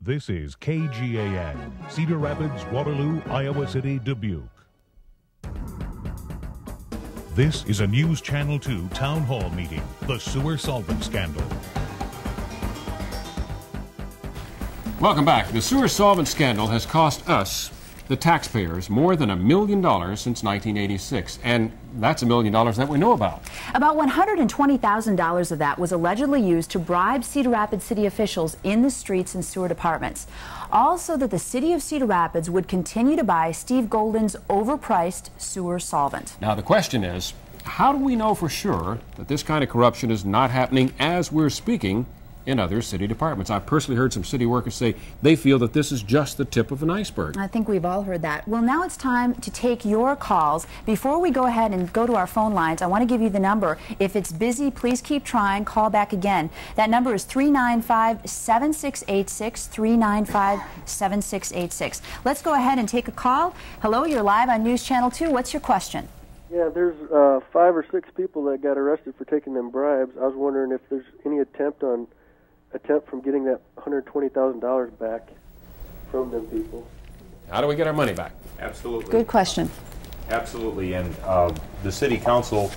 This is KGAN, Cedar Rapids, Waterloo, Iowa City, Dubuque. This is a News Channel 2 town hall meeting, the sewer solvent scandal. Welcome back. The sewer solvent scandal has cost us, the taxpayers, more than $1 million since 1986, and that's $1 million that we know about. About $120,000 of that was allegedly used to bribe Cedar Rapids city officials in the streets and sewer departments. Also that the city of Cedar Rapids would continue to buy Steve Golden's overpriced sewer solvent. Now the question is, how do we know for sure that this kind of corruption is not happening as we're speaking in other city departments? I've personally heard some city workers say they feel that this is just the tip of an iceberg. I think we've all heard that. Well, now it's time to take your calls. Before we go ahead and go to our phone lines, I want to give you the number. If it's busy, please keep trying. Call back again. That number is 395-7686, 395-7686. Let's go ahead and take a call. Hello, you're live on News Channel 2. What's your question? Yeah, there's 5 or 6 people that got arrested for taking them bribes. I was wondering if there's any attempt from getting that $120,000 back from them people. How do we get our money back? Absolutely. Good question. Absolutely, and the City Council,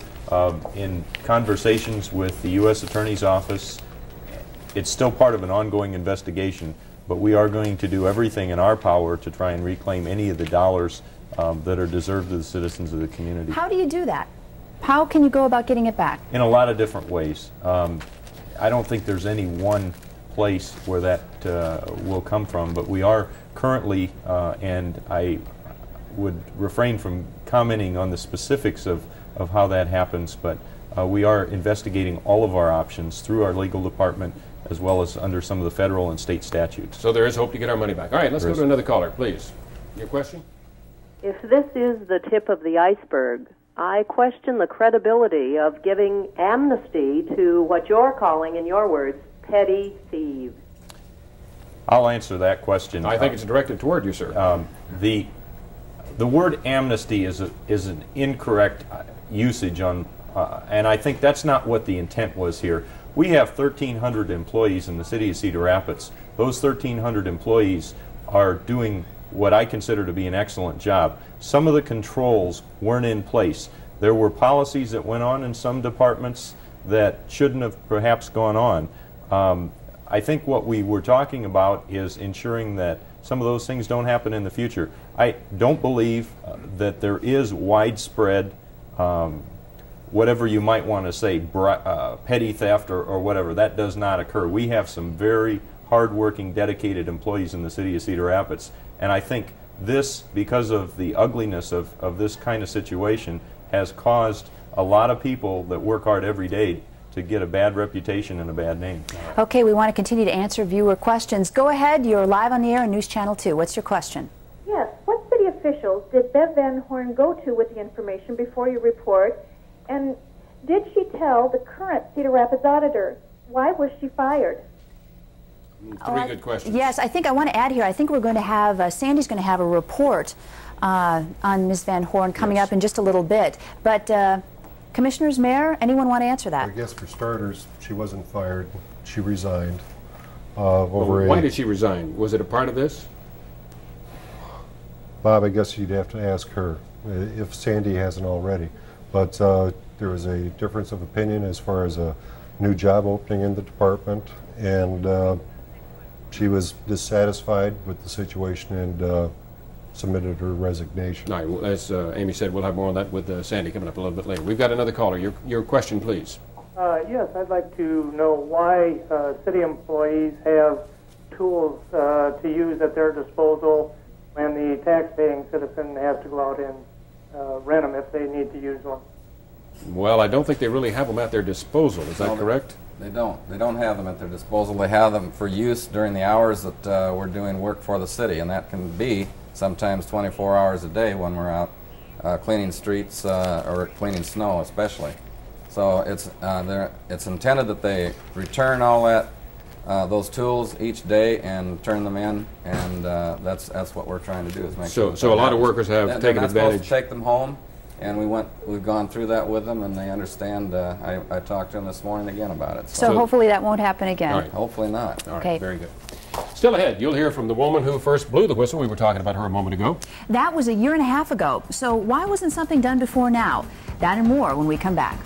in conversations with the U.S. Attorney's Office, it's still part of an ongoing investigation, but we are going to do everything in our power to try and reclaim any of the dollars that are deserved to the citizens of the community. How do you do that? How can you go about getting it back? In a lot of different ways. I don't think there's any one place where that will come from, but we are currently, and I would refrain from commenting on the specifics of how that happens, but we are investigating all of our options through our legal department as well as under some of the federal and state statutes. So there is hope to get our money back. All right, let's go to another caller, please. Your question? If this is the tip of the iceberg, I question the credibility of giving amnesty to what you're calling, in your words, petty thieves. I'll answer that question. I think it's directed toward you, sir. The word amnesty is an incorrect usage on, and I think that's not what the intent was here. We have 1,300 employees in the city of Cedar Rapids. Those 1,300 employees are doing what I consider to be an excellent job. Some of the controls weren't in place. There were policies that went on in some departments that shouldn't have perhaps gone on. I think what we were talking about is ensuring that some of those things don't happen in the future. I don't believe that there is widespread, whatever you might want to say, petty theft or whatever. That does not occur. We have some very hardworking, dedicated employees in the city of Cedar Rapids. And I think this, because of the ugliness of this kind of situation, has caused a lot of people that work hard every day to get a bad reputation and a bad name. Okay, we want to continue to answer viewer questions. Go ahead, you're live on the air on News Channel 2. What's your question? Yes, what city officials did Bev Van Horn go to with the information before your report? And did she tell the current Cedar Rapids auditor? Why was she fired? Three good questions. Yes, I think I want to add here, I think we're going to have, Sandy's going to have a report on Ms. Van Horn coming up in just a little bit. But Commissioners, Mayor, anyone want to answer that? I guess for starters, she wasn't fired. She resigned. Why did she resign? Was it a part of this? Bob, I guess you'd have to ask her if Sandy hasn't already. But there was a difference of opinion as far as a new job opening in the department, and she was dissatisfied with the situation and submitted her resignation. All right, well, as Amy said, we'll have more on that with Sandy coming up a little bit later. We've got another caller. Your question, please. Yes, I'd like to know why city employees have tools to use at their disposal when the tax-paying citizen has to go out and rent them if they need to use one. Well, I don't think they really have them at their disposal. Is that correct? They don't. They don't have them at their disposal. They have them for use during the hours that we're doing work for the city, and that can be sometimes 24 hours a day when we're out cleaning streets or cleaning snow especially. So it's intended that they return all that those tools each day and turn them in, and that's what we're trying to do, is make sure. So a lot of workers have taken advantage. They're not supposed to take them home, and we've gone through that with them, and they understand. I talked to them this morning again about it. So hopefully that won't happen again. All right. Hopefully not. All right, okay. Very good. Still ahead, you'll hear from the woman who first blew the whistle. We were talking about her a moment ago. That was a year and a half ago. So why wasn't something done before now? That and more when we come back.